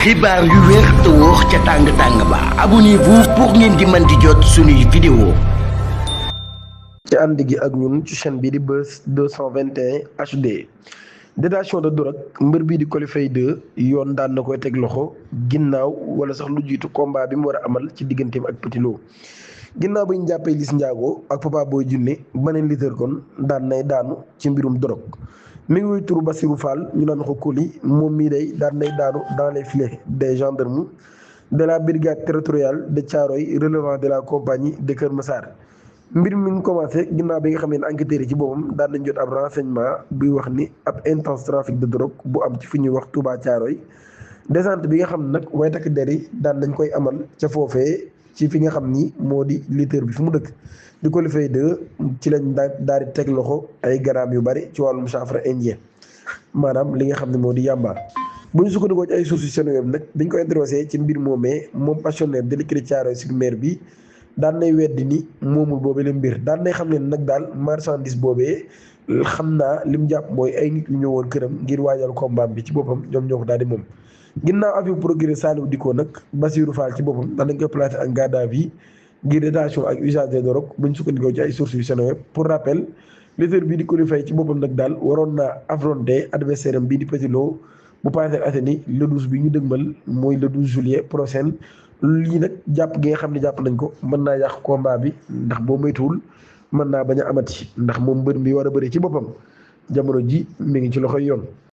xibaar yu wér te wóor ca tàng-tàng ba abonnez-vous pour ngeen di mën di jot suñuy vidéo ci ànd gi ak ñun ci chaîne bii di Buzz 221 HD. détention de drogue mbër bii di Coly Faye 2 yoon daan na koy teg loxo ginnaaw wala sax lu jiitu combat bi mu war a amal ci digganteem ak Petit Lo ginnaaw bi ñu jàppee Liss Ndiago ak Papa Boy Djiné beneen litre kon daan nay daanu ci mbirum drogue. mi ngi wuy turu Bassirou Fall ñu naan ko Coly moom mii day daan nay daanu dans les filets des gendarmes de la brigade territoriale de Thiaroye relevant de la compagnie de Kër Massar. mbir mi ngi commencé ginnaaw bi nga xam ne enquêteurs yi ci boppam daan nañ jot ab renseignement buy wax ni ab intense trafic de drogue bu am ci fi ñuy wax Touba Thiaroye descente bi nga xam ne nag way takk der yi daan nañ koy amal ca foofee ci fi nga xam ni moo di leader bi fi mu dëkk di Coly Faye 2 ci lañ daal di teg loxo ay garaam yu bari ci wàllum chanvre indien maanaam li nga xam ne moo di yàmba. bu ñu sukkandikoo ci ay sources seen web nag biñ ko interrogé ci mbir moomee moom passionnaire de l'écurie Thiaroye-sur-Mer bi daan nay weddi ni moomul boobee la mbir daan nay xam ne nag daal marchandise boobee xam naa lim jàpp mooy ay nit ñu ñëwoon këram ngir waajal combat bi ci boppam ñoom ñoo ko daal di moom. ginnaaw avis procureur Saliou Dicko nag Bassirou Fall ci boppam daan nañ koy placé en garde à vue ngir détention ak usage de drogue bu ñu sukkandikoo ci ay sources yu seen web. pour rappel lutteur bii di Coly Faye ci boppam nag daal waroon naa affronter adversaire am bii di Petit Lo bu Parcelles Assainies le 12 bi ñu dëgmal mooy le 12 juillet prochain. lii nag jàpp gi nga xam ne jàpp nañ ko mën naa yàq combat bi ndax boo moytuwul mën naa bañ a amati ndax moom mbër mi war a bëri ci boppam jamono ji mi ngi ci loxoy yoon.